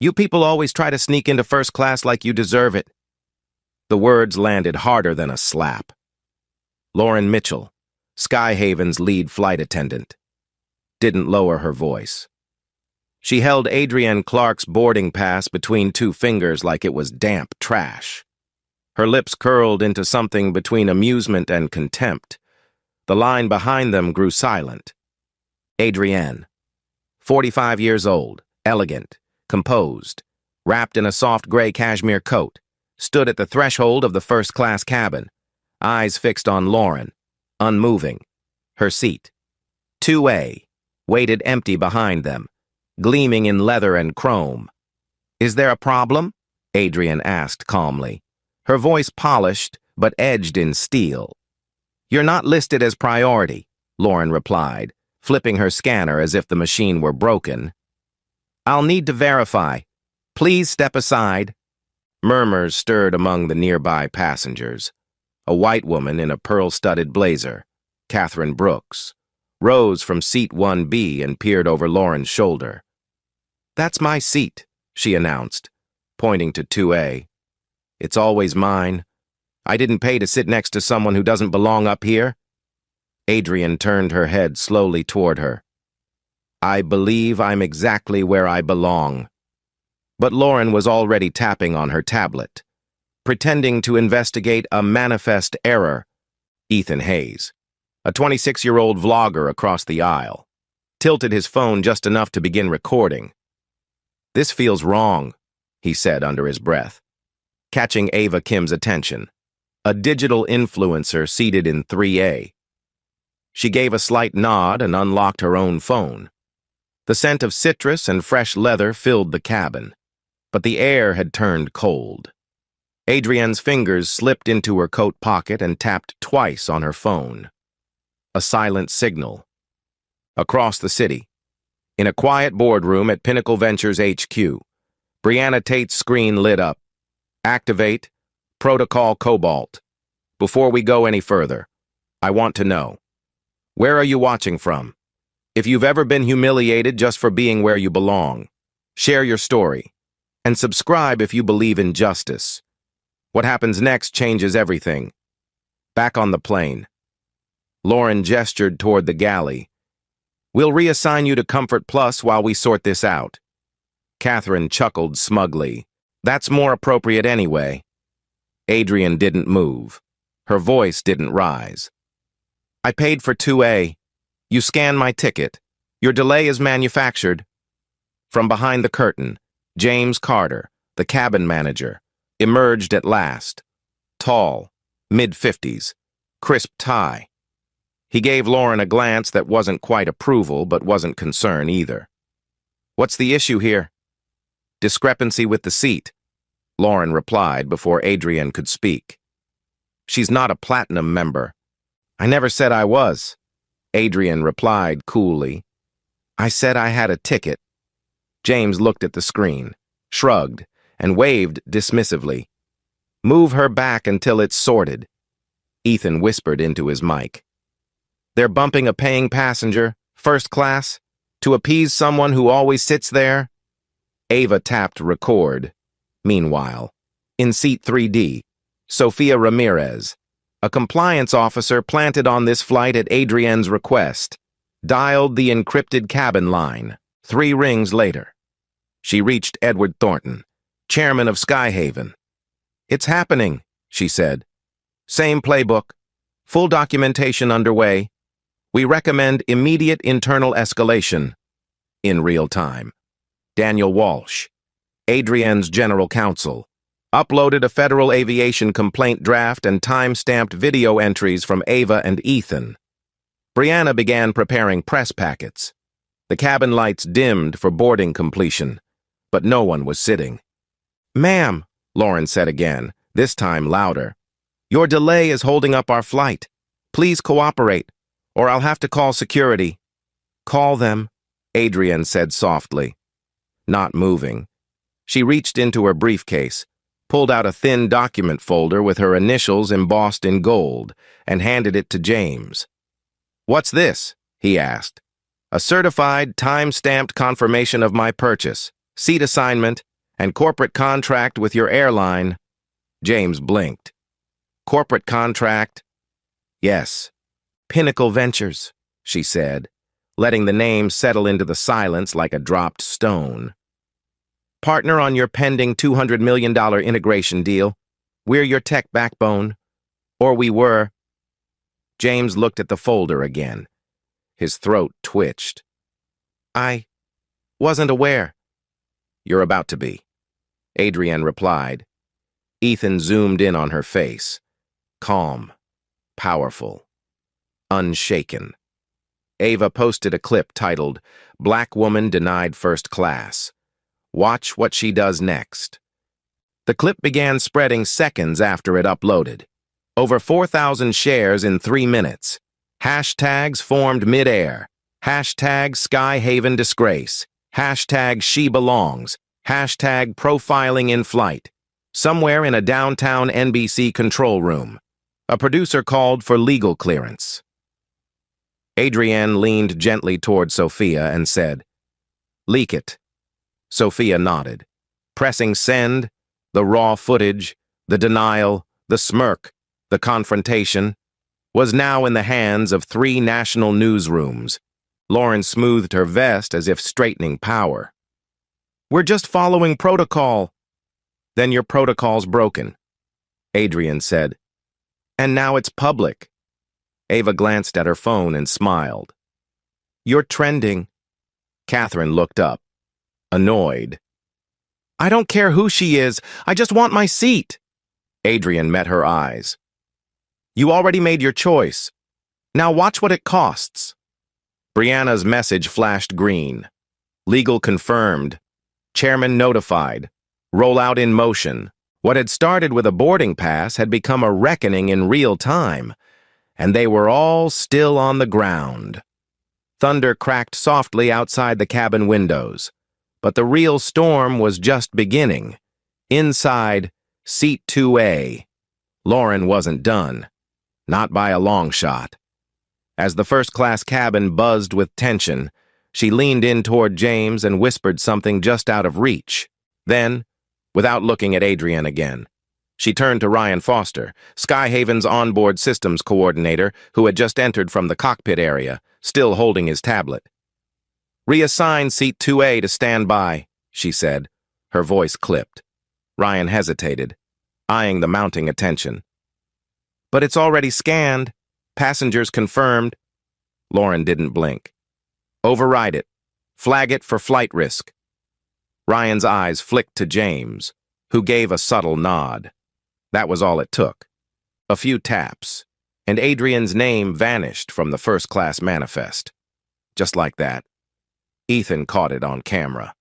You people always try to sneak into first class like you deserve it. The words landed harder than a slap. Lauren Mitchell, Skyhaven's lead flight attendant, didn't lower her voice. She held Adrienne Clark's boarding pass between two fingers like it was damp trash. Her lips curled into something between amusement and contempt. The line behind them grew silent. Adrienne, 45 years old, elegant, composed, wrapped in a soft gray cashmere coat, stood at the threshold of the first-class cabin, eyes fixed on Lauren, unmoving. Her seat, 2A, waited empty behind them, gleaming in leather and chrome. "Is there a problem?" Adrienne asked calmly, her voice polished but edged in steel. "You're not listed as priority," Lauren replied, flipping her scanner as if the machine were broken. "I'll need to verify. Please step aside." Murmurs stirred among the nearby passengers. A white woman in a pearl-studded blazer, Catherine Brooks, rose from seat 1B and peered over Lauren's shoulder. "That's my seat," she announced, pointing to 2A. "It's always mine. I didn't pay to sit next to someone who doesn't belong up here." Adrienne turned her head slowly toward her. "I believe I'm exactly where I belong." But Lauren was already tapping on her tablet, pretending to investigate a manifest error. Ethan Hayes, a 26-year-old vlogger across the aisle, tilted his phone just enough to begin recording. "This feels wrong," he said under his breath, catching Ava Kim's attention, a digital influencer seated in 3A. She gave a slight nod and unlocked her own phone. The scent of citrus and fresh leather filled the cabin, but the air had turned cold. Adrienne's fingers slipped into her coat pocket and tapped twice on her phone. A silent signal. Across the city, in a quiet boardroom at Pinnacle Ventures HQ, Brianna Tate's screen lit up. "Activate Protocol Cobalt. Before we go any further, I want to know, where are you watching from? If you've ever been humiliated just for being where you belong, share your story, and subscribe if you believe in justice. What happens next changes everything." Back on the plane, Lauren gestured toward the galley. "We'll reassign you to Comfort Plus while we sort this out." Catherine chuckled smugly. "That's more appropriate anyway." Adrienne didn't move. Her voice didn't rise. "I paid for 2A. You scanned my ticket. Your delay is manufactured." From behind the curtain, James Carter, the cabin manager, emerged at last. Tall, mid-50s, crisp tie. He gave Lauren a glance that wasn't quite approval but wasn't concern either. "What's the issue here?" "Discrepancy with the seat," Lauren replied before Adrienne could speak. "She's not a platinum member." "I never said I was," Adrienne replied coolly. "I said I had a ticket." James looked at the screen, shrugged, and waved dismissively. "Move her back until it's sorted," Ethan whispered into his mic. "They're bumping a paying passenger, first class, to appease someone who always sits there." Ava tapped record. Meanwhile, in seat 3D, Sophia Ramirez, a compliance officer planted on this flight at Adrienne's request, dialed the encrypted cabin line. 3 rings later, she reached Edward Thornton, chairman of Skyhaven. "It's happening," she said. "Same playbook. Full documentation underway. We recommend immediate internal escalation." In real time, Daniel Walsh, Adrienne's general counsel, uploaded a federal aviation complaint draft and time-stamped video entries from Ava and Ethan. Brianna began preparing press packets. The cabin lights dimmed for boarding completion, but no one was sitting. "Ma'am," Lauren said again, this time louder, "your delay is holding up our flight. Please cooperate, or I'll have to call security." "Call them," Adrienne said softly. Not moving, she reached into her briefcase, pulled out a thin document folder with her initials embossed in gold, and handed it to James. "What's this?" he asked. "A certified, time-stamped confirmation of my purchase, seat assignment, And corporate contract with your airline. James blinked. Corporate contract? Yes. Pinnacle Ventures, she said, letting the name settle into the silence like a dropped stone. Partner on your pending $200 million integration deal. We're your tech backbone. Or we were. James looked at the folder again. His throat twitched. I wasn't aware. You're about to be, Adrienne replied. Ethan zoomed in on her face. Calm, powerful, unshaken. Ava posted a clip titled, "Black Woman Denied First Class. Watch what she does next." The clip began spreading seconds after it uploaded. Over 4,000 shares in 3 minutes. Hashtags formed mid-air. Hashtag Skyhaven Disgrace. Hashtag She Belongs. Hashtag Profiling in Flight. Somewhere in a downtown NBC control room. A producer called for legal clearance. Adrienne leaned gently toward Sophia and said, "Leak it." Sophia nodded. Pressing send, the raw footage, the denial, the smirk, the confrontation, was now in the hands of 3 national newsrooms. Lauren smoothed her vest as if straightening power. "We're just following protocol." "Then your protocol's broken," Adrienne said. "And now it's public." Ava glanced at her phone and smiled. "You're trending." Catherine looked up, annoyed. "I don't care who she is. I just want my seat." Adrienne met her eyes. "You already made your choice. Now watch what it costs." Brianna's message flashed green. Legal confirmed. Chairman notified. Rollout in motion. What had started with a boarding pass had become a reckoning in real time, and they were all still on the ground. Thunder cracked softly outside the cabin windows, but the real storm was just beginning. Inside, Seat 2A. Lauren wasn't done. Not by a long shot. As the first-class cabin buzzed with tension, she leaned in toward James and whispered something just out of reach. Then, without looking at Adrienne again, she turned to Ryan Foster, Skyhaven's onboard systems coordinator, who had just entered from the cockpit area, still holding his tablet. "Reassign Seat 2A to stand by," she said, her voice clipped. Ryan hesitated, eyeing the mounting attention. "But it's already scanned. Passengers confirmed." Lauren didn't blink. "Override it. Flag it for flight risk." Ryan's eyes flicked to James, who gave a subtle nod. That was all it took. A few taps, and Adrienne's name vanished from the first-class manifest. Just like that. Ethan caught it on camera.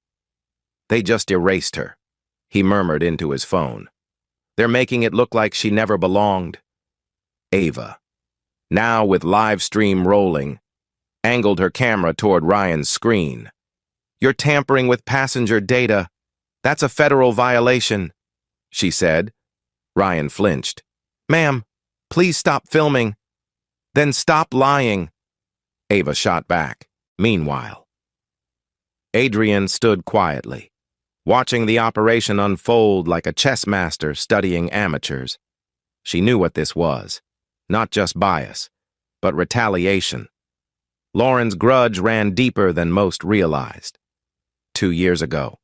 "They just erased her," he murmured into his phone. "They're making it look like she never belonged." Ava, now with live stream rolling, angled her camera toward Ryan's screen. "You're tampering with passenger data. That's a federal violation," she said. Ryan flinched. "Ma'am, please stop filming." "Then stop lying," Ava shot back. Meanwhile, Adrienne stood quietly, watching the operation unfold like a chess master studying amateurs. She knew what this was. Not just bias, but retaliation. Lauren's grudge ran deeper than most realized. 2 years ago,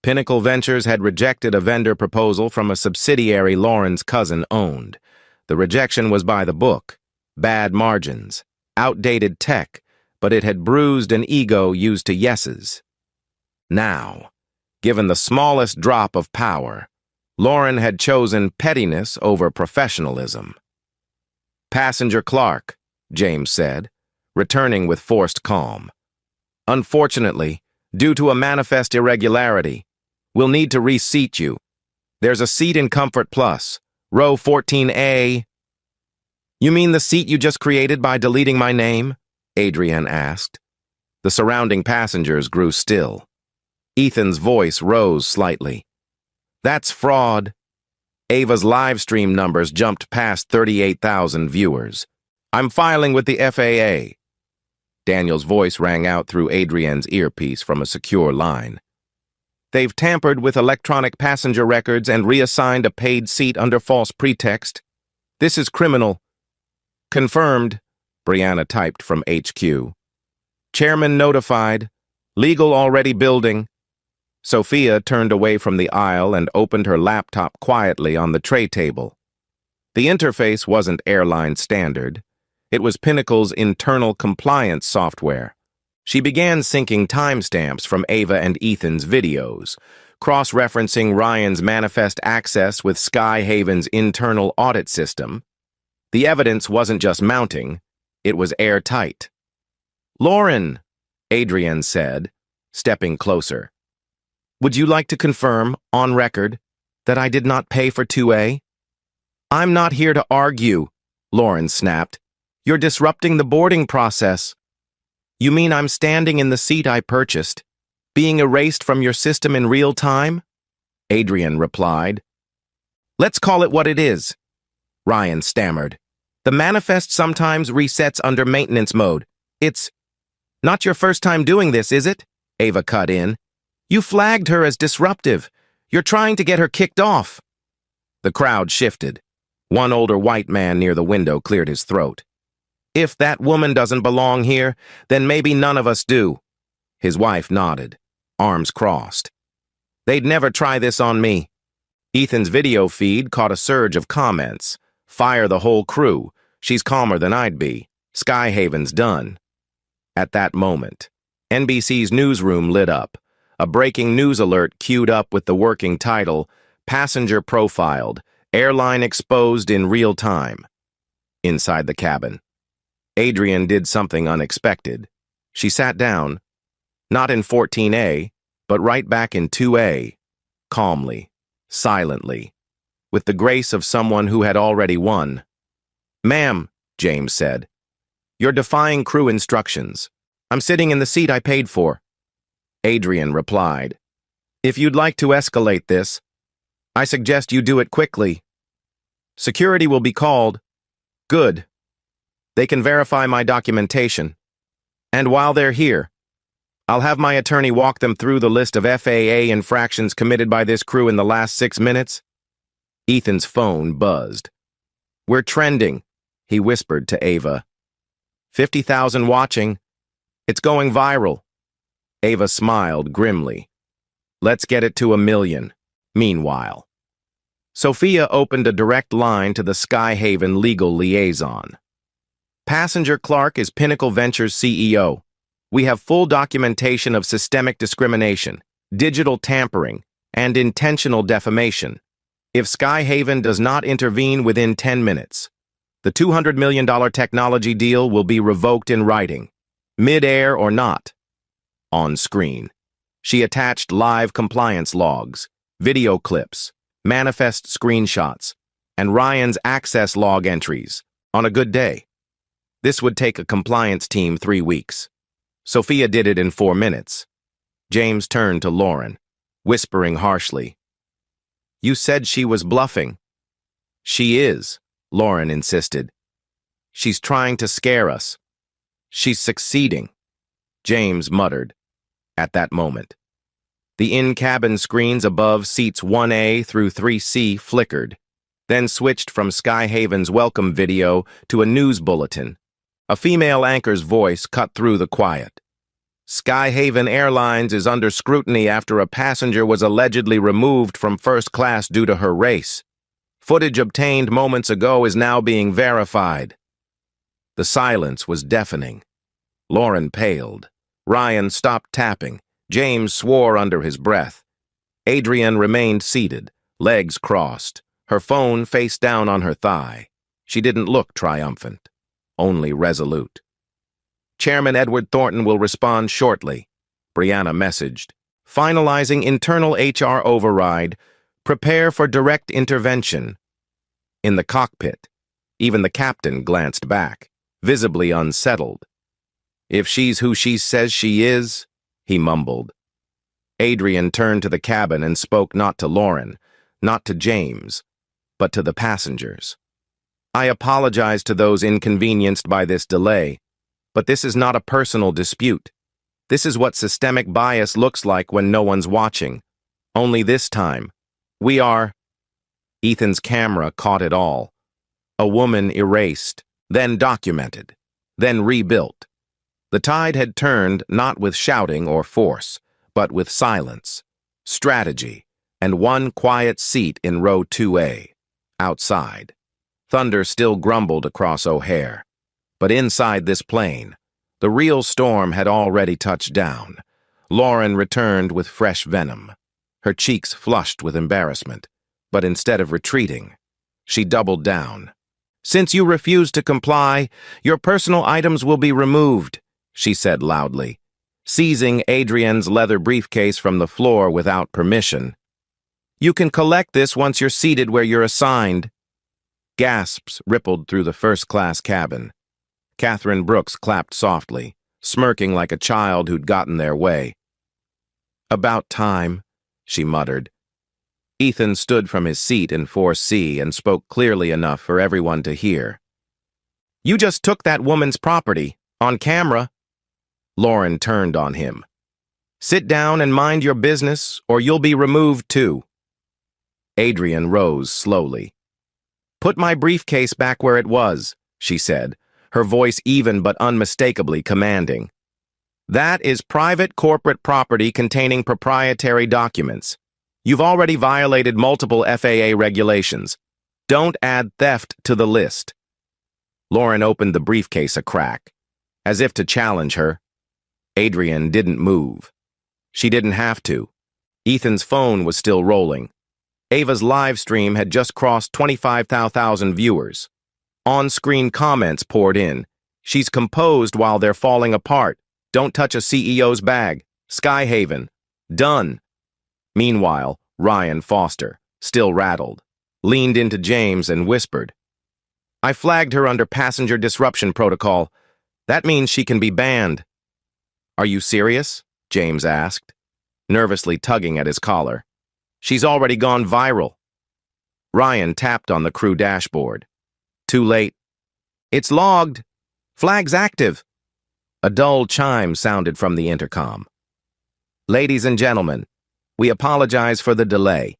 Pinnacle Ventures had rejected a vendor proposal from a subsidiary Lauren's cousin owned. The rejection was by the book. Bad margins, outdated tech, but it had bruised an ego used to yeses. Now, given the smallest drop of power, Lauren had chosen pettiness over professionalism. "Passenger Clark," James said, returning with forced calm. "Unfortunately, due to a manifest irregularity, we'll need to reseat you. There's a seat in Comfort Plus, row 14A. "You mean the seat you just created by deleting my name?" Adrienne asked. The surrounding passengers grew still. Ethan's voice rose slightly. "That's fraud." Ava's live stream numbers jumped past 38,000 viewers. "I'm filing with the FAA." Daniel's voice rang out through Adrienne's earpiece from a secure line. They've tampered with electronic passenger records and reassigned a paid seat under false pretext. This is criminal. Confirmed, Brianna typed from HQ. Chairman notified. Legal already building. Sophia turned away from the aisle and opened her laptop quietly on the tray table. The interface wasn't Airline standard. It was Pinnacle's internal compliance software. She began syncing timestamps from Ava and Ethan's videos, cross-referencing Ryan's manifest access with Skyhaven's internal audit system. The evidence wasn't just mounting, it was airtight. "Lauren," Adrienne said, stepping closer. "Would you like to confirm, on record, that I did not pay for 2A? "I'm not here to argue," Lauren snapped. "You're disrupting the boarding process." "You mean I'm standing in the seat I purchased, being erased from your system in real time?" Adrienne replied. "Let's call it what it is," Ryan stammered. "The manifest sometimes resets under maintenance mode. It's not your first time doing this, is it?" Ava cut in. "You flagged her as disruptive. You're trying to get her kicked off." The crowd shifted. One older white man near the window cleared his throat. "If that woman doesn't belong here, then maybe none of us do." His wife nodded, arms crossed. "They'd never try this on me." Ethan's video feed caught a surge of comments. "Fire the whole crew. She's calmer than I'd be. Skyhaven's done." At that moment, NBC's newsroom lit up. A breaking news alert queued up with the working title, "Passenger Profiled, Airline Exposed in Real Time." Inside the cabin, Adrienne did something unexpected. She sat down, not in 14A, but right back in 2A, calmly, silently, with the grace of someone who had already won. "Ma'am," James said, "you're defying crew instructions. I'm sitting in the seat I paid for." Adrienne replied, "If you'd like to escalate this, I suggest you do it quickly. Security will be called." "Good. They can verify my documentation. And while they're here, I'll have my attorney walk them through the list of FAA infractions committed by this crew in the last 6 minutes." Ethan's phone buzzed. "We're trending," he whispered to Ava. 50,000 watching. It's going viral." Ava smiled grimly. "Let's get it to 1 million. Meanwhile." Sophia opened a direct line to the Skyhaven legal liaison. "Passenger Clark is Pinnacle Ventures CEO. We have full documentation of systemic discrimination, digital tampering, and intentional defamation. If Skyhaven does not intervene within 10 minutes, the $200 million technology deal will be revoked in writing, mid-air or not." On screen, she attached live compliance logs, video clips, manifest screenshots, and Ryan's access log entries on a good day. This would take a compliance team 3 weeks. Sophia did it in 4 minutes. James turned to Lauren, whispering harshly, "You said she was bluffing." "She is," Lauren insisted. "She's trying to scare us. She's succeeding," James muttered. At that moment, the in-cabin screens above seats 1A through 3C flickered, then switched from Skyhaven's welcome video to a news bulletin. A female anchor's voice cut through the quiet. "Skyhaven Airlines is under scrutiny after a passenger was allegedly removed from first class due to her race. Footage obtained moments ago is now being verified." The silence was deafening. Lauren paled. Ryan stopped tapping. James swore under his breath. Adrienne remained seated, legs crossed, her phone face down on her thigh. She didn't look triumphant, only resolute. "Chairman Edward Thornton will respond shortly," Brianna messaged. "Finalizing internal HR override. Prepare for direct intervention." In the cockpit, even the captain glanced back, visibly unsettled. "If she's who she says she is," he mumbled. Adrienne turned to the cabin and spoke not to Lauren, not to James, but to the passengers. "I apologize to those inconvenienced by this delay, but this is not a personal dispute. This is what systemic bias looks like when no one's watching. Only this time, we are... Ethan's camera caught it all. A woman erased, then documented, then rebuilt. The tide had turned not with shouting or force, but with silence, strategy, and one quiet seat in row 2A, outside. Thunder still grumbled across O'Hare. But inside this plane, the real storm had already touched down. Lauren returned with fresh venom, her cheeks flushed with embarrassment. But instead of retreating, she doubled down. "Since you refuse to comply, your personal items will be removed," she said loudly, seizing Adrian's leather briefcase from the floor without permission. "You can collect this once you're seated where you're assigned." Gasps rippled through the first-class cabin. Catherine Brooks clapped softly, smirking like a child who'd gotten their way. "About time," she muttered. Ethan stood from his seat in 4C and spoke clearly enough for everyone to hear. "You just took that woman's property, on camera." Lauren turned on him. "Sit down and mind your business, or you'll be removed too." Adrian rose slowly. "Put my briefcase back where it was," she said, her voice even but unmistakably commanding. "That is private corporate property containing proprietary documents. You've already violated multiple FAA regulations. Don't add theft to the list." Lauren opened the briefcase a crack, as if to challenge her. Adrian didn't move. She didn't have to. Ethan's phone was still rolling. Ava's live stream had just crossed 25,000 viewers. On-screen comments poured in. "She's composed while they're falling apart. Don't touch a CEO's bag. Skyhaven. Done." Meanwhile, Ryan Foster, still rattled, leaned into James and whispered, "I flagged her under passenger disruption protocol. That means she can be banned." "Are you serious?" James asked, nervously tugging at his collar. "She's already gone viral." Ryan tapped on the crew dashboard. "Too late." "It's logged. Flag's active." A dull chime sounded from the intercom. "Ladies and gentlemen, we apologize for the delay.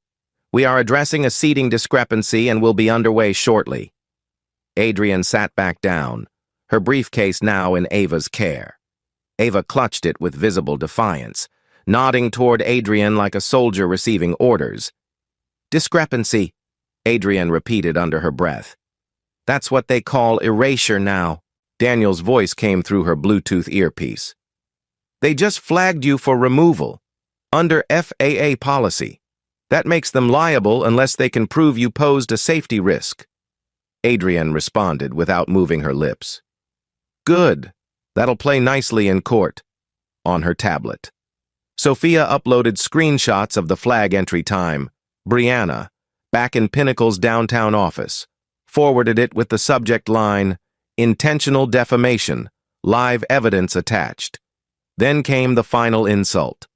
We are addressing a seating discrepancy and will be underway shortly." Adrian sat back down, her briefcase now in Ava's care. Ava clutched it with visible defiance, nodding toward Adrian like a soldier receiving orders. "Discrepancy," Adrian repeated under her breath. "That's what they call erasure now." Daniel's voice came through her Bluetooth earpiece. "They just flagged you for removal. Under FAA policy. That makes them liable unless they can prove you posed a safety risk." Adrian responded without moving her lips. "Good. That'll play nicely in court." On her tablet. Sophia uploaded screenshots of the flag entry time. Brianna, back in Pinnacle's downtown office, forwarded it with the subject line, "Intentional defamation, live evidence attached." Then came the final insult.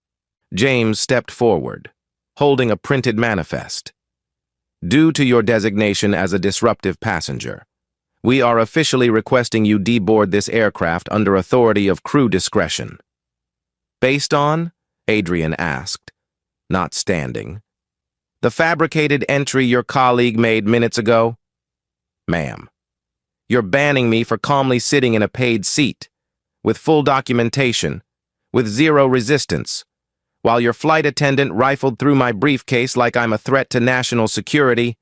James stepped forward, holding a printed manifest. "Due to your designation as a disruptive passenger, we are officially requesting you deboard this aircraft under authority of crew discretion." "Based on?" Adrian asked, not standing. "The fabricated entry your colleague made minutes ago?" "Ma'am, you're banning me for calmly sitting in a paid seat, with full documentation, with zero resistance, while your flight attendant rifled through my briefcase like I'm a threat to national security."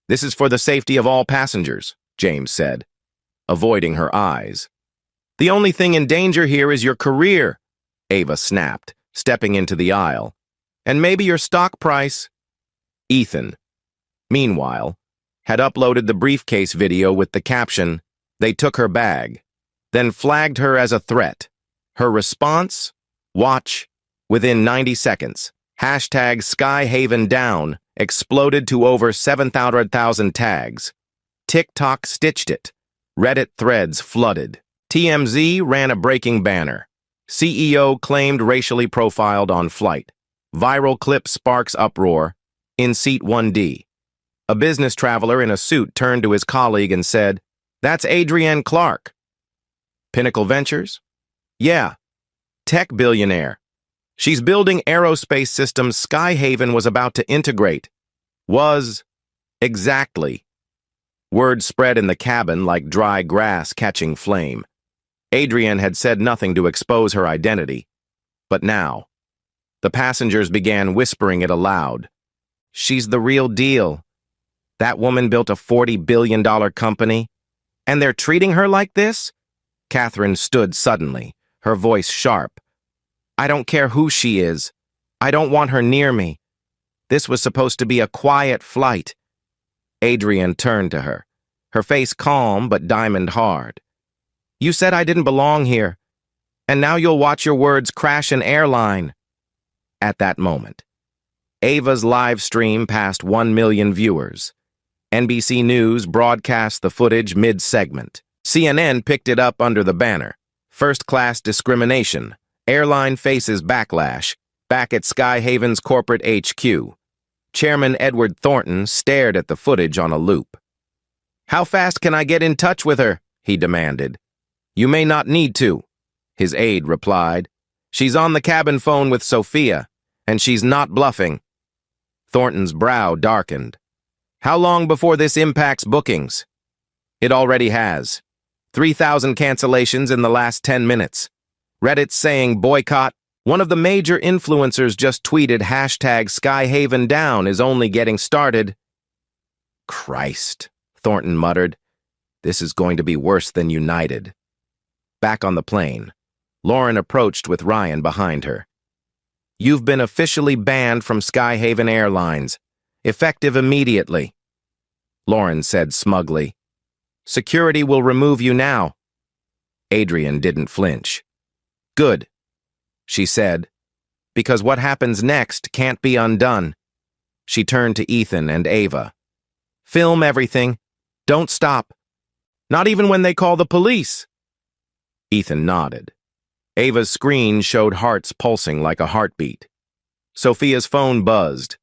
"This is for the safety of all passengers," James said, avoiding her eyes. "The only thing in danger here is your career," Ava snapped, stepping into the aisle. "And maybe your stock price." Ethan, meanwhile, had uploaded the briefcase video with the caption, "They took her bag," then flagged her as a threat. Her response? Watch. Within 90 seconds, hashtag Skyhaven down exploded to over 700,000 tags. TikTok stitched it. Reddit threads flooded. TMZ ran a breaking banner. CEO claimed racially profiled on flight. Viral clip sparks uproar. In seat 1D. A business traveler in a suit turned to his colleague and said, "That's Adrienne Clark." "Pinnacle Ventures?" "Yeah. Tech billionaire." She's building aerospace systems Skyhaven was about to integrate. Was. Exactly. Word spread in the cabin like dry grass catching flame. Adrian had said nothing to expose her identity. But now, the passengers began whispering it aloud. She's the real deal. That woman built a $40 billion company, and they're treating her like this? Catherine stood suddenly, her voice sharp. I don't care who she is. I don't want her near me. This was supposed to be a quiet flight. Adrian turned to her, her face calm but diamond hard. You said I didn't belong here, and now you'll watch your words crash an airline. At that moment, Ava's live stream passed 1 million viewers. NBC News broadcast the footage mid-segment. CNN picked it up under the banner. First-class discrimination. Airline faces backlash. Back at Skyhaven's corporate HQ. Chairman Edward Thornton stared at the footage on a loop. How fast can I get in touch with her? He demanded. You may not need to, his aide replied. She's on the cabin phone with Sophia, and she's not bluffing. Thornton's brow darkened. How long before this impacts bookings? It already has. 3,000 cancellations in the last 10 minutes. Reddit's saying boycott. One of the major influencers just tweeted #Skyhaven down is only getting started. Christ, Thornton muttered. This is going to be worse than United. Back on the plane, Lauren approached with Ryan behind her. You've been officially banned from Skyhaven Airlines, effective immediately. Lauren said smugly. Security will remove you now. Adrian didn't flinch. Good, she said, because what happens next can't be undone. She turned to Ethan and Ava. Film everything. Don't stop. Not even when they call the police. Ethan nodded. Ava's screen showed hearts pulsing like a heartbeat. Sophia's phone buzzed.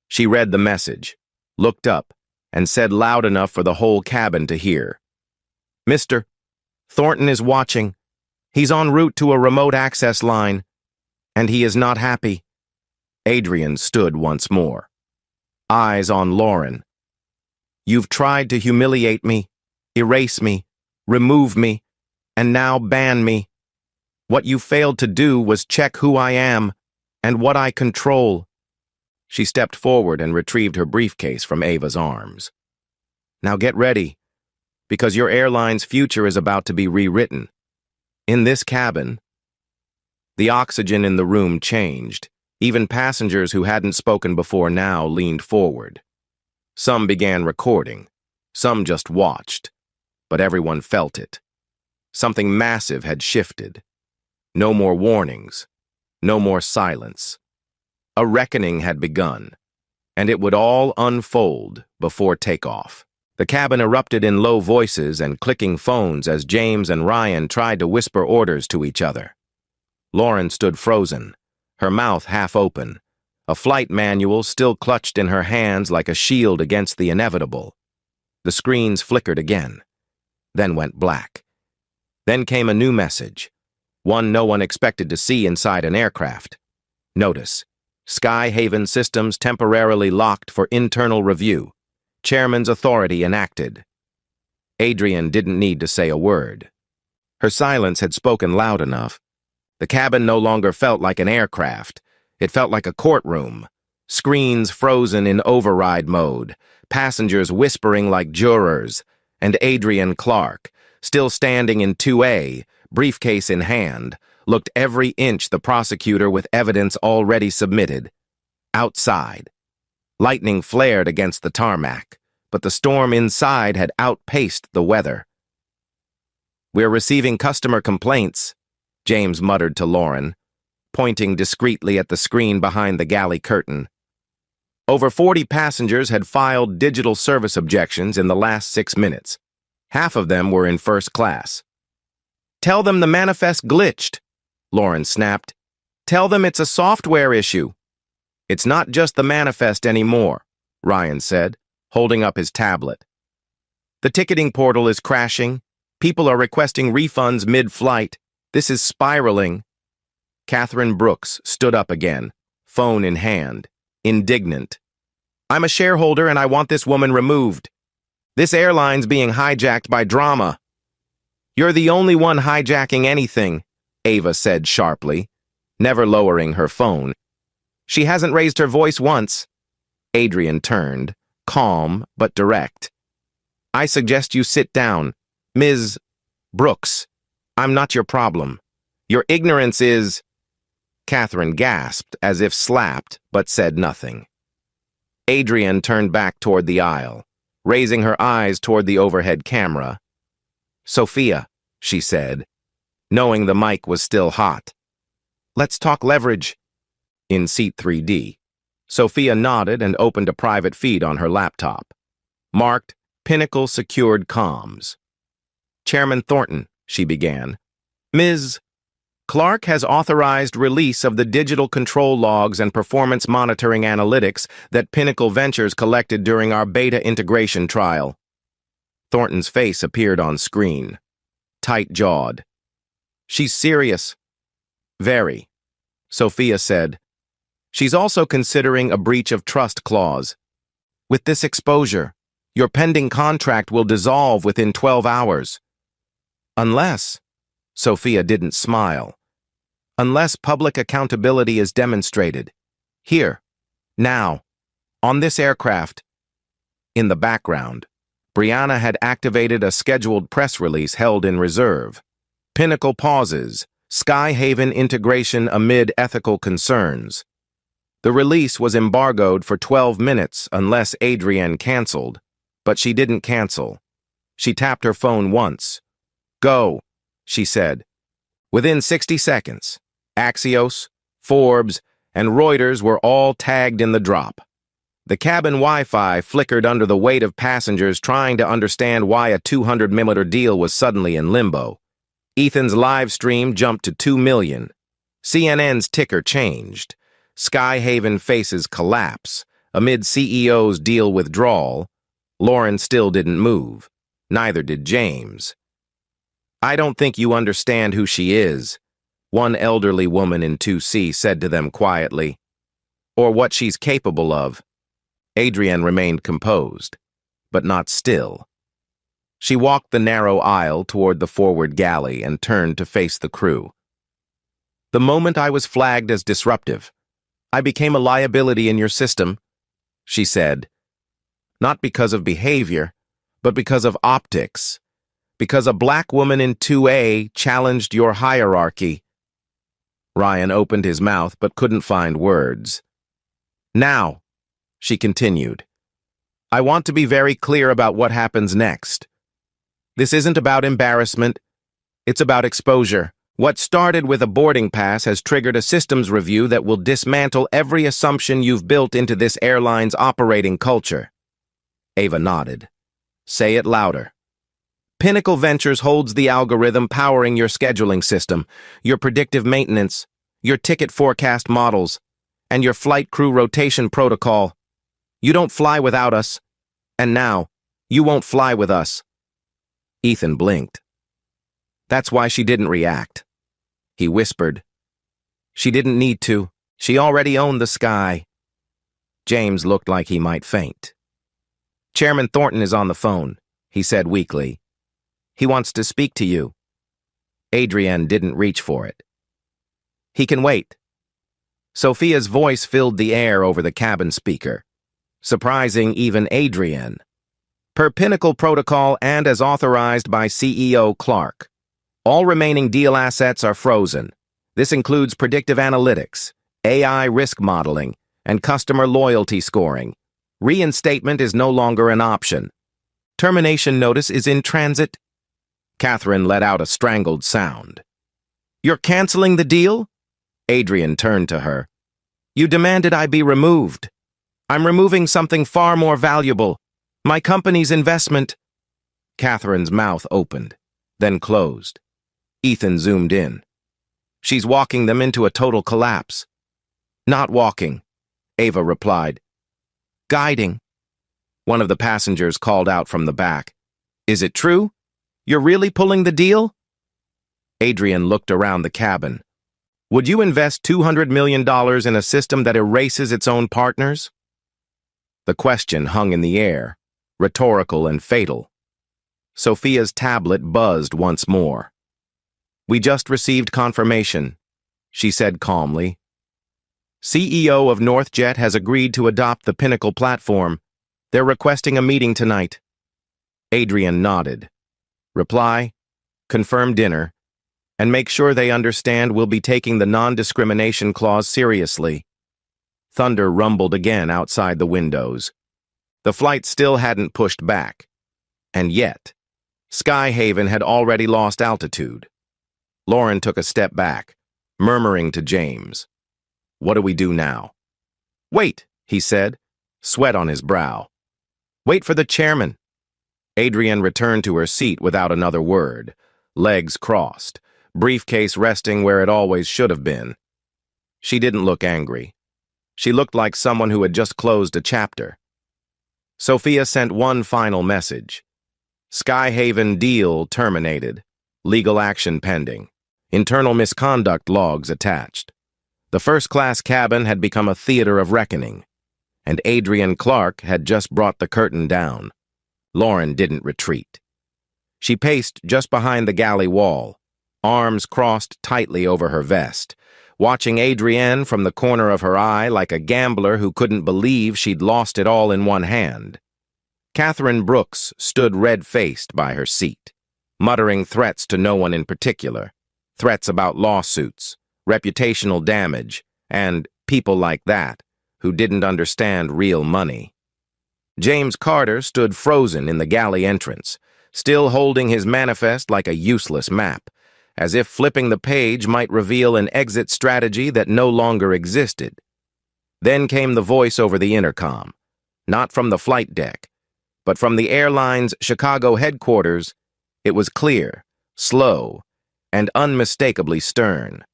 She read the message, looked up, and said loud enough for the whole cabin to hear. Mr. Thornton is watching. He's en route to a remote access line, and he is not happy. Adrian stood once more, eyes on Lauren. You've tried to humiliate me, erase me, remove me, and now ban me. What you failed to do was check who I am and what I control. She stepped forward and retrieved her briefcase from Ava's arms. Now get ready, because your airline's future is about to be rewritten. In this cabin, the oxygen in the room changed. Even passengers who hadn't spoken before now leaned forward. Some began recording, some just watched, but everyone felt it. Something massive had shifted. No more warnings, no more silence. A reckoning had begun, and it would all unfold before takeoff. The cabin erupted in low voices and clicking phones as James and Ryan tried to whisper orders to each other. Lauren stood frozen, her mouth half open, a flight manual still clutched in her hands like a shield against the inevitable. The screens flickered again, then went black. Then came a new message, one no one expected to see inside an aircraft. Notice, Skyhaven systems temporarily locked for internal review. Chairman's authority enacted. Adrian didn't need to say a word. Her silence had spoken loud enough. The cabin no longer felt like an aircraft. It felt like a courtroom. Screens frozen in override mode, passengers whispering like jurors, and Adrian Clark, still standing in 2A, briefcase in hand, looked every inch the prosecutor with evidence already submitted. Outside. Lightning flared against the tarmac, but the storm inside had outpaced the weather. We're receiving customer complaints, James muttered to Lauren, pointing discreetly at the screen behind the galley curtain. Over 40 passengers had filed digital service objections in the last 6 minutes. Half of them were in first class. Tell them the manifest glitched, Lauren snapped. Tell them it's a software issue. It's not just the manifest anymore, Ryan said, holding up his tablet. The ticketing portal is crashing. People are requesting refunds mid-flight. This is spiraling. Catherine Brooks stood up again, phone in hand, indignant. I'm a shareholder and I want this woman removed. This airline's being hijacked by drama. You're the only one hijacking anything, Ava said sharply, never lowering her phone. She hasn't raised her voice once. Adrian turned, calm but direct. I suggest you sit down. Ms. Brooks, I'm not your problem. Your ignorance is... Catherine gasped, as if slapped, but said nothing. Adrian turned back toward the aisle, raising her eyes toward the overhead camera. Sophia, she said, knowing the mic was still hot. Let's talk leverage. In seat 3D, Sophia nodded and opened a private feed on her laptop, marked Pinnacle Secured Comms. Chairman Thornton, she began. Ms. Clark has authorized release of the digital control logs and performance monitoring analytics that Pinnacle Ventures collected during our beta integration trial. Thornton's face appeared on screen, tight-jawed. She's serious. Very, Sophia said. She's also considering a breach of trust clause. With this exposure, your pending contract will dissolve within 12 hours. Unless, Sophia didn't smile, unless public accountability is demonstrated. Here, now, on this aircraft. In the background, Brianna had activated a scheduled press release held in reserve. Pinnacle pauses, Skyhaven integration amid ethical concerns. The release was embargoed for 12 minutes unless Adrienne canceled, but she didn't cancel. She tapped her phone once. Go, she said. Within 60 seconds, Axios, Forbes, and Reuters were all tagged in the drop. The cabin Wi-Fi flickered under the weight of passengers trying to understand why a $200 million deal was suddenly in limbo. Ethan's live stream jumped to 2 million. CNN's ticker changed. Skyhaven faces collapse. Amid CEO's deal withdrawal, Lauren still didn't move. Neither did James. I don't think you understand who she is, one elderly woman in 2C said to them quietly. Or what she's capable of. Adrienne remained composed, but not still. She walked the narrow aisle toward the forward galley and turned to face the crew. The moment I was flagged as disruptive, I became a liability in your system, she said. Not because of behavior, but because of optics. Because a black woman in 2A challenged your hierarchy. Ryan opened his mouth but couldn't find words. Now, she continued, I want to be very clear about what happens next. This isn't about embarrassment. It's about exposure. What started with a boarding pass has triggered a systems review that will dismantle every assumption you've built into this airline's operating culture. Ava nodded. Say it louder. Pinnacle Ventures holds the algorithm powering your scheduling system, your predictive maintenance, your ticket forecast models, and your flight crew rotation protocol. You don't fly without us, and now, you won't fly with us. Ethan blinked. That's why she didn't react. He whispered. She didn't need to. She already owned the sky. James looked like he might faint. Chairman Thornton is on the phone, he said weakly. He wants to speak to you. Adrienne didn't reach for it. He can wait. Sophia's voice filled the air over the cabin speaker, surprising even Adrienne. Per Pinnacle protocol and as authorized by CEO Clark, all remaining deal assets are frozen. This includes predictive analytics, AI risk modeling, and customer loyalty scoring. Reinstatement is no longer an option. Termination notice is in transit. Catherine let out a strangled sound. You're canceling the deal? Adrienne turned to her. You demanded I be removed. I'm removing something far more valuable. My company's investment. Catherine's mouth opened, then closed. Ethan zoomed in. She's walking them into a total collapse. Not walking, Ava replied. Guiding. One of the passengers called out from the back. Is it true? You're really pulling the deal? Adrienne looked around the cabin. Would you invest $200 million in a system that erases its own partners? The question hung in the air, rhetorical and fatal. Sophia's tablet buzzed once more. "We just received confirmation," she said calmly. "CEO of NorthJet has agreed to adopt the Pinnacle platform. They're requesting a meeting tonight." Adrian nodded. "Reply, confirm dinner, and make sure they understand we'll be taking the non-discrimination clause seriously." Thunder rumbled again outside the windows. The flight still hadn't pushed back. And yet, Skyhaven had already lost altitude. Lauren took a step back, murmuring to James, "What do we do now?" "Wait," he said, sweat on his brow. "Wait for the chairman." Adrian returned to her seat without another word, legs crossed, briefcase resting where it always should have been. She didn't look angry. She looked like someone who had just closed a chapter. Sophia sent one final message. Skyhaven deal terminated. Legal action pending. Internal misconduct logs attached. The first-class cabin had become a theater of reckoning, and Adrian Clark had just brought the curtain down. Lauren didn't retreat. She paced just behind the galley wall, arms crossed tightly over her vest, watching Adrienne from the corner of her eye like a gambler who couldn't believe she'd lost it all in one hand. Catherine Brooks stood red-faced by her seat, muttering threats to no one in particular, threats about lawsuits, reputational damage, and people like that who didn't understand real money. James Carter stood frozen in the galley entrance, still holding his manifest like a useless map, as if flipping the page might reveal an exit strategy that no longer existed. Then came the voice over the intercom, not from the flight deck, but from the airline's Chicago headquarters. It was clear, slow, and unmistakably stern.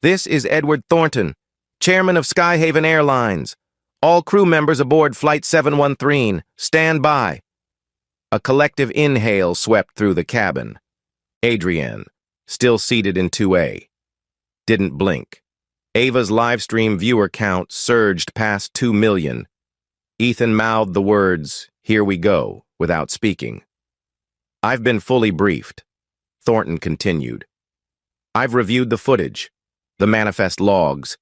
"This is Edward Thornton, chairman of Skyhaven Airlines. All crew members aboard Flight 713, stand by." A collective inhale swept through the cabin. Adrienne, still seated in 2A, didn't blink. Ava's livestream viewer count surged past 2 million. Ethan mouthed the words, "Here we go," without speaking. "I've been fully briefed," Thornton continued. "I've reviewed the footage, the manifest logs,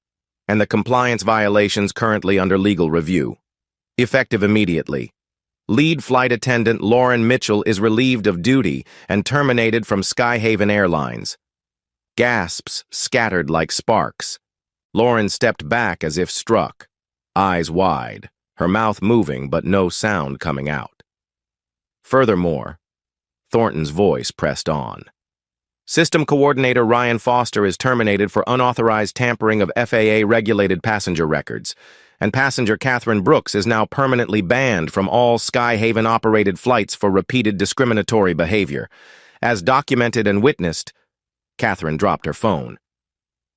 and the compliance violations currently under legal review. Effective immediately. Lead flight attendant Lauren Mitchell is relieved of duty and terminated from Skyhaven Airlines." Gasps scattered like sparks. Lauren stepped back as if struck, eyes wide, her mouth moving but no sound coming out. Furthermore, Thornton's voice pressed on. "System Coordinator Ryan Foster is terminated for unauthorized tampering of FAA-regulated passenger records, and passenger Catherine Brooks is now permanently banned from all Skyhaven-operated flights for repeated discriminatory behavior. As documented and witnessed..." Catherine dropped her phone.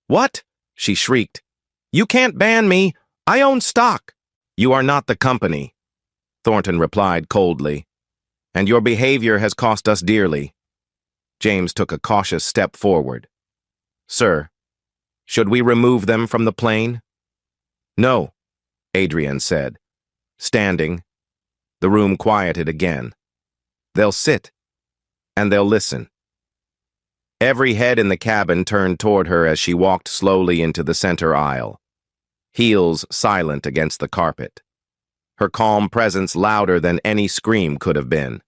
"What?" she shrieked. "You can't ban me! I own stock!" "You are not the company," Thornton replied coldly. "And your behavior has cost us dearly." James took a cautious step forward. "Sir, should we remove them from the plane?" "No," Adrian said. Standing, the room quieted again. "They'll sit, and they'll listen." Every head in the cabin turned toward her as she walked slowly into the center aisle, heels silent against the carpet, her calm presence louder than any scream could have been.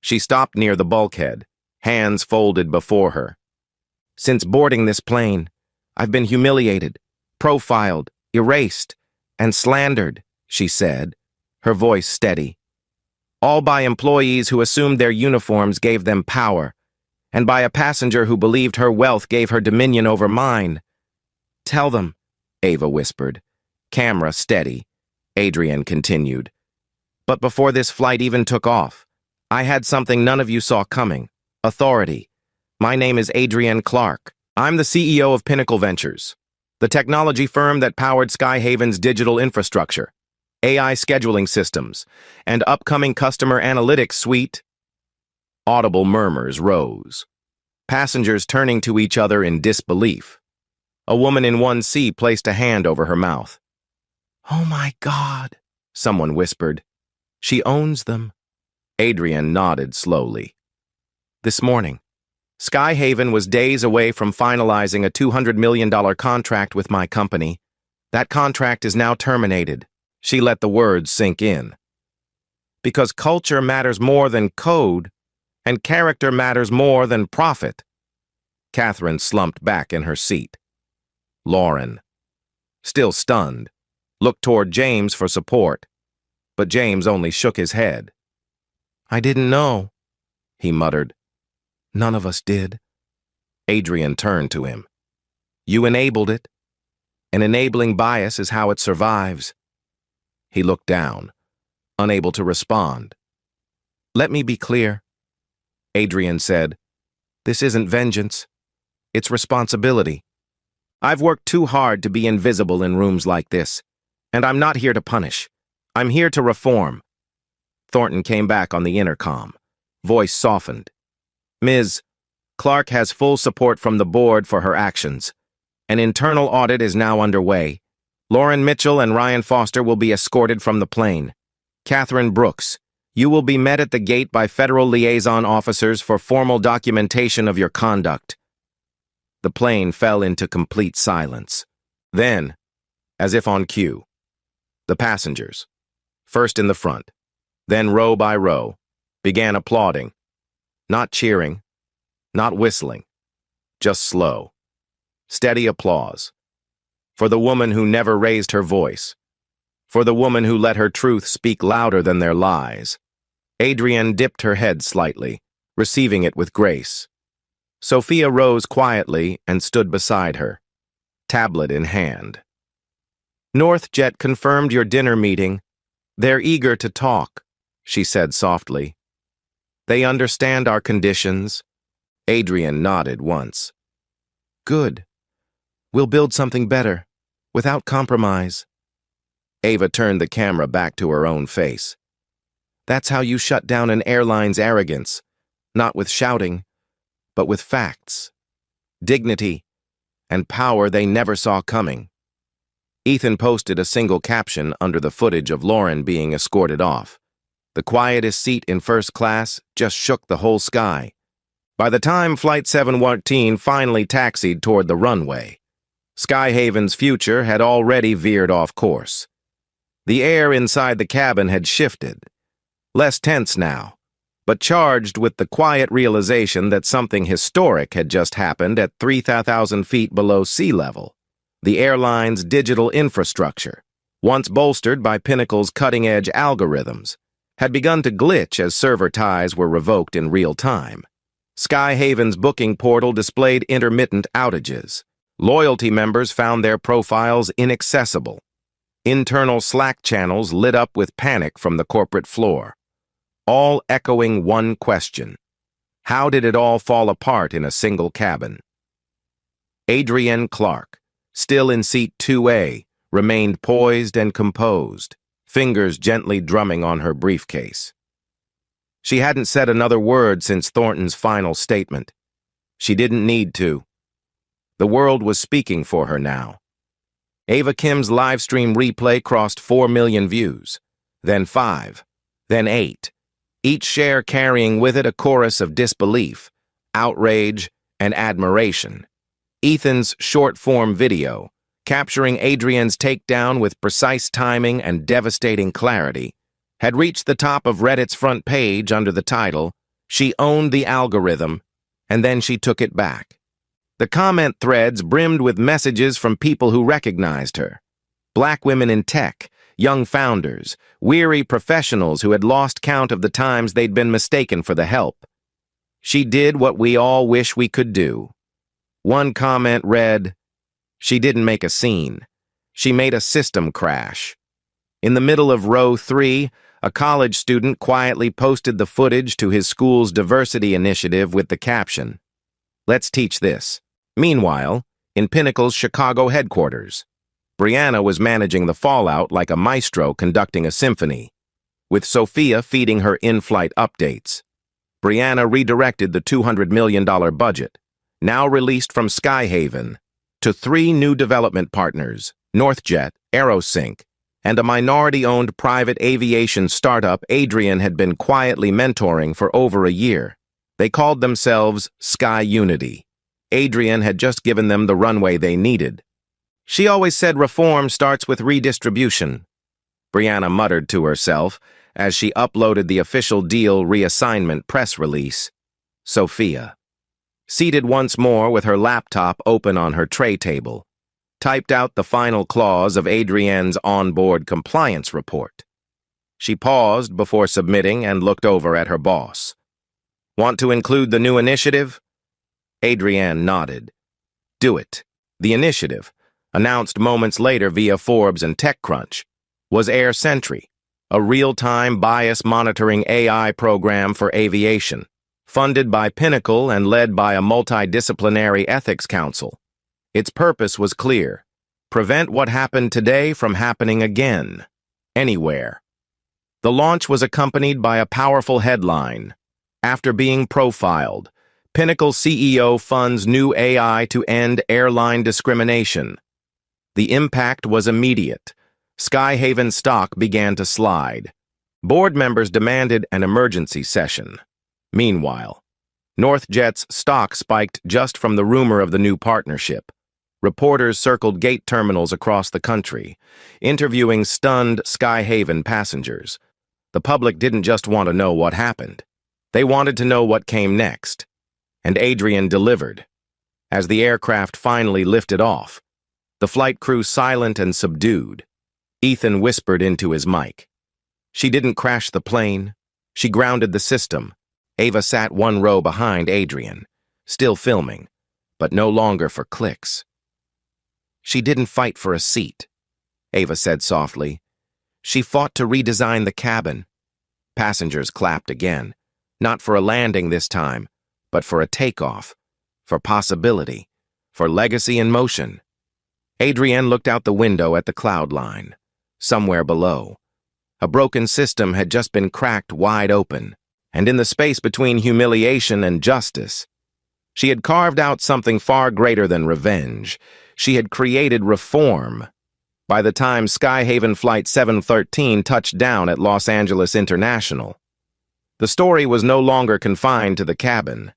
She stopped near the bulkhead, hands folded before her. "Since boarding this plane, I've been humiliated, profiled, erased, and slandered," she said, her voice steady. "All by employees who assumed their uniforms gave them power, and by a passenger who believed her wealth gave her dominion over mine." "Tell them," Ava whispered. Camera steady. Adrian continued. "But before this flight even took off, I had something none of you saw coming. Authority. My name is Adrian Clark. I'm the CEO of Pinnacle Ventures, the technology firm that powered Skyhaven's digital infrastructure, AI scheduling systems, and upcoming customer analytics suite." Audible murmurs rose, passengers turning to each other in disbelief. A woman in 1C placed a hand over her mouth. "Oh my God," someone whispered. "She owns them." Adrian nodded slowly. This morning, Skyhaven was days away from finalizing a $200 million contract with my company. That contract is now terminated. She let the words sink in. Because culture matters more than code, and character matters more than profit. Catherine slumped back in her seat. Lauren, still stunned, looked toward James for support, but James only shook his head. "I didn't know," he muttered. "None of us did." Adrian turned to him. "You enabled it. An enabling bias is how it survives." He looked down, unable to respond. "Let me be clear," Adrian said. "This isn't vengeance. It's responsibility. I've worked too hard to be invisible in rooms like this, and I'm not here to punish. I'm here to reform." Thornton came back on the intercom. Voice softened. "Ms. Clark has full support from the board for her actions. An internal audit is now underway. Lauren Mitchell and Ryan Foster will be escorted from the plane. Catherine Brooks, you will be met at the gate by federal liaison officers for formal documentation of your conduct." The plane fell into complete silence. Then, as if on cue, the passengers, first in the front, then row by row, began applauding. Not cheering, not whistling, just slow, steady applause. For the woman who never raised her voice. For the woman who let her truth speak louder than their lies. Adrienne dipped her head slightly, receiving it with grace. Sophia rose quietly and stood beside her, tablet in hand. "NorthJet confirmed your dinner meeting. They're eager to talk," she said softly. "They understand our conditions." Adrian nodded once. "Good. We'll build something better, without compromise." Ava turned the camera back to her own face. "That's how you shut down an airline's arrogance, not with shouting, but with facts, dignity, and power they never saw coming." Ethan posted a single caption under the footage of Lauren being escorted off. The quietest seat in first class just shook the whole sky. By the time Flight 714 finally taxied toward the runway, Skyhaven's future had already veered off course. The air inside the cabin had shifted, less tense now, but charged with the quiet realization that something historic had just happened at 3,000 feet below sea level. The airline's digital infrastructure, once bolstered by Pinnacle's cutting-edge algorithms, had begun to glitch as server ties were revoked in real time. Skyhaven's booking portal displayed intermittent outages. Loyalty members found their profiles inaccessible. Internal Slack channels lit up with panic from the corporate floor, all echoing one question: how did it all fall apart in a single cabin? Adrienne Clark, still in seat 2A, remained poised and composed, fingers gently drumming on her briefcase. She hadn't said another word since Thornton's final statement. She didn't need to. The world was speaking for her now. Ava Kim's livestream replay crossed 4 million views, then 5, then 8, each share carrying with it a chorus of disbelief, outrage, and admiration. Ethan's short-form video, capturing Adrienne's takedown with precise timing and devastating clarity, had reached the top of Reddit's front page under the title, "She Owned the Algorithm, and Then She Took It Back." The comment threads brimmed with messages from people who recognized her. Black women in tech, young founders, weary professionals who had lost count of the times they'd been mistaken for the help. She did what we all wish we could do. One comment read, "She didn't make a scene. She made a system crash." In the middle of row 3, a college student quietly posted the footage to his school's diversity initiative with the caption, "Let's teach this." Meanwhile, in Pinnacle's Chicago headquarters, Brianna was managing the fallout like a maestro conducting a symphony, with Sophia feeding her in-flight updates. Brianna redirected the $200 million budget, now released from Skyhaven, to 3 new development partners, NorthJet, AeroSync, and a minority-owned private aviation startup Adrian had been quietly mentoring for over a year. They called themselves Sky Unity. Adrian had just given them the runway they needed. "She always said reform starts with redistribution," Brianna muttered to herself as she uploaded the official deal reassignment press release. Sophia, seated once more with her laptop open on her tray table, typed out the final clause of Adrienne's onboard compliance report. She paused before submitting and looked over at her boss. "Want to include the new initiative?" Adrienne nodded. "Do it." The initiative, announced moments later via Forbes and TechCrunch, was Air Sentry, a real-time bias monitoring AI program for aviation, funded by Pinnacle and led by a multidisciplinary ethics council. Its purpose was clear: prevent what happened today from happening again, anywhere. The launch was accompanied by a powerful headline: "After being profiled, Pinnacle CEO funds new AI to end airline discrimination." The impact was immediate. Skyhaven stock began to slide. Board members demanded an emergency session. Meanwhile, NorthJet's stock spiked just from the rumor of the new partnership. Reporters circled gate terminals across the country, interviewing stunned Skyhaven passengers. The public didn't just want to know what happened. They wanted to know what came next. And Adrian delivered. As the aircraft finally lifted off, the flight crew silent and subdued. Ethan whispered into his mic. "She didn't crash the plane. She grounded the system." Ava sat one row behind Adrian, still filming, but no longer for clicks. "She didn't fight for a seat," Ava said softly. "She fought to redesign the cabin." Passengers clapped again, not for a landing this time, but for a takeoff, for possibility, for legacy in motion. Adrienne looked out the window at the cloud line. Somewhere below, a broken system had just been cracked wide open, and in the space between humiliation and justice, she had carved out something far greater than revenge. She had created reform. By the time Skyhaven Flight 713 touched down at Los Angeles International, the story was no longer confined to the cabin.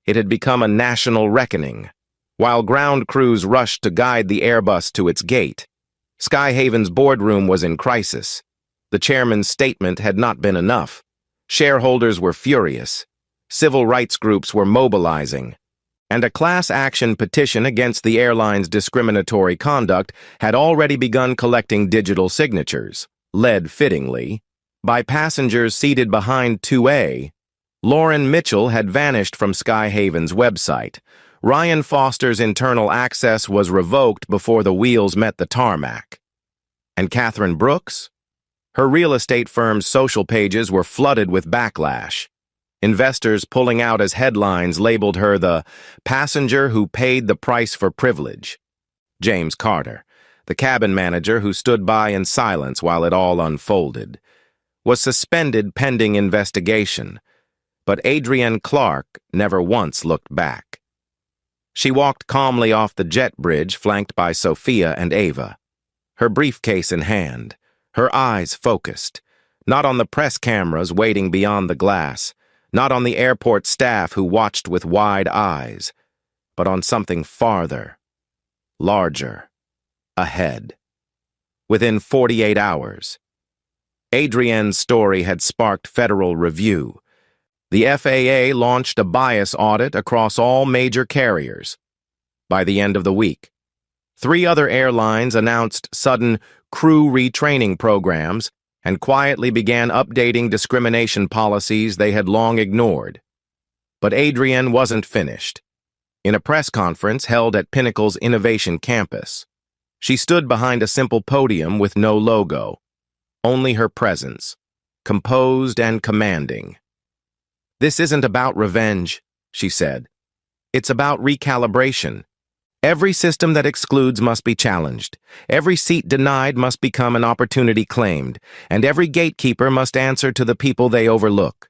It had become a national reckoning. While ground crews rushed to guide the Airbus to its gate, Skyhaven's boardroom was in crisis. The chairman's statement had not been enough. Shareholders were furious. Civil rights groups were mobilizing. And a class action petition against the airline's discriminatory conduct had already begun collecting digital signatures, led fittingly by passengers seated behind 2A. Lauren Mitchell had vanished from Skyhaven's website. Ryan Foster's internal access was revoked before the wheels met the tarmac. And Catherine Brooks? Her real estate firm's social pages were flooded with backlash. Investors pulling out as headlines labeled her the passenger who paid the price for privilege. James Carter, the cabin manager who stood by in silence while it all unfolded, was suspended pending investigation. But Adrienne Clark never once looked back. She walked calmly off the jet bridge flanked by Sophia and Ava, her briefcase in hand, her eyes focused, not on the press cameras waiting beyond the glass, not on the airport staff who watched with wide eyes, but on something farther, larger, ahead. Within 48 hours, Adrienne's story had sparked federal review. The FAA launched a bias audit across all major carriers. By the end of the week, 3 other airlines announced sudden crew retraining programs and quietly began updating discrimination policies they had long ignored. But Adrienne wasn't finished. In a press conference held at Pinnacle's Innovation Campus, she stood behind a simple podium with no logo, only her presence, composed and commanding. "This isn't about revenge," she said. "It's about recalibration. Every system that excludes must be challenged. Every seat denied must become an opportunity claimed, and every gatekeeper must answer to the people they overlook."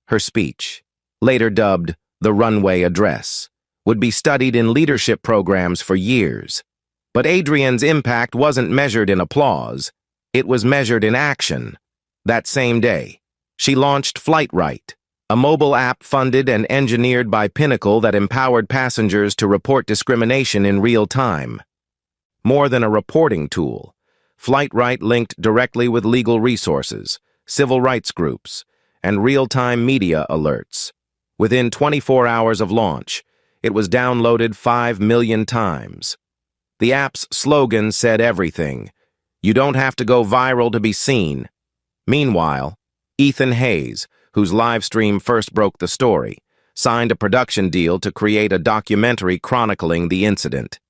Her speech, later dubbed the Runway Address, would be studied in leadership programs for years. But Adrian's impact wasn't measured in applause. It was measured in action. That same day, she launched FlightRight, a mobile app funded and engineered by Pinnacle that empowered passengers to report discrimination in real time. More than a reporting tool, FlightRight linked directly with legal resources, civil rights groups, and real-time media alerts. Within 24 hours of launch, it was downloaded 5 million times. The app's slogan said everything. You don't have to go viral to be seen. Meanwhile, Ethan Hayes, whose live stream first broke the story, signed a production deal to create a documentary chronicling the incident.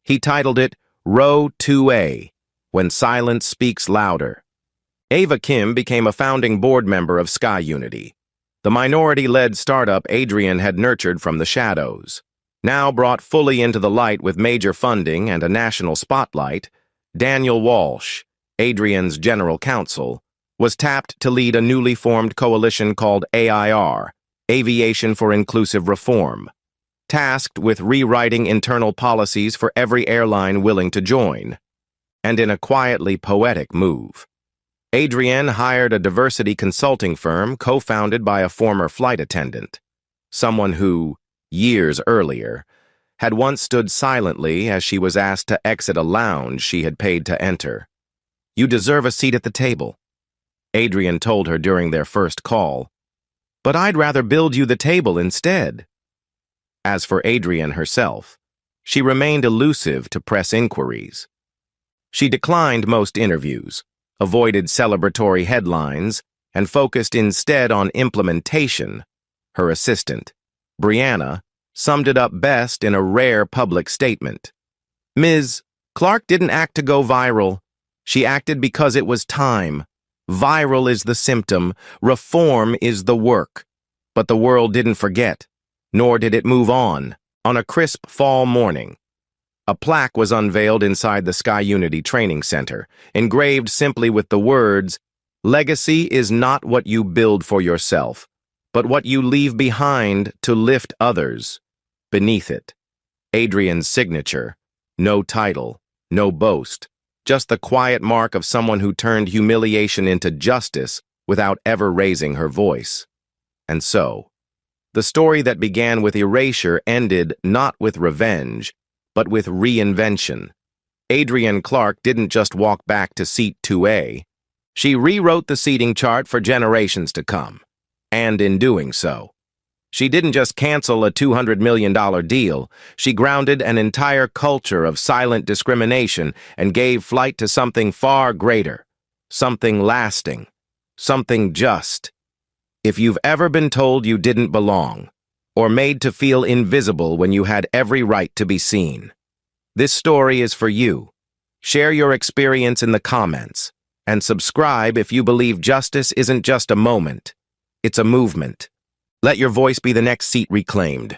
He titled it Row 2A, When Silence Speaks Louder. Ava Kim became a founding board member of Sky Unity, the minority-led startup Adrian had nurtured from the shadows. Now brought fully into the light with major funding and a national spotlight, Daniel Walsh, Adrian's general counsel, was tapped to lead a newly formed coalition called AIR, Aviation for Inclusive Reform, tasked with rewriting internal policies for every airline willing to join. And in a quietly poetic move, Adrian hired a diversity consulting firm co-founded by a former flight attendant, someone who, years earlier, had once stood silently as she was asked to exit a lounge she had paid to enter. "You deserve a seat at the table," Adrian told her during their first call. "But I'd rather build you the table instead." As for Adrian herself, she remained elusive to press inquiries. She declined most interviews, avoided celebratory headlines, and focused instead on implementation. Her assistant, Brianna, summed it up best in a rare public statement. "Ms. Clark didn't act to go viral. She acted because it was time. Viral is the symptom, reform is the work." But the world didn't forget, nor did it move on. On a crisp fall morning, a plaque was unveiled inside the Sky Unity Training Center, engraved simply with the words, "Legacy is not what you build for yourself, but what you leave behind to lift others." Beneath it, Adrian's signature, no title, no boast, just the quiet mark of someone who turned humiliation into justice without ever raising her voice. And so, the story that began with erasure ended not with revenge, but with reinvention. Adrian Clark didn't just walk back to seat 2A. She rewrote the seating chart for generations to come. And in doing so, she didn't just cancel a $200 million deal, she grounded an entire culture of silent discrimination and gave flight to something far greater, something lasting, something just. If you've ever been told you didn't belong, or made to feel invisible when you had every right to be seen, this story is for you. Share your experience in the comments, and subscribe if you believe justice isn't just a moment, it's a movement. Let your voice be the next seat reclaimed.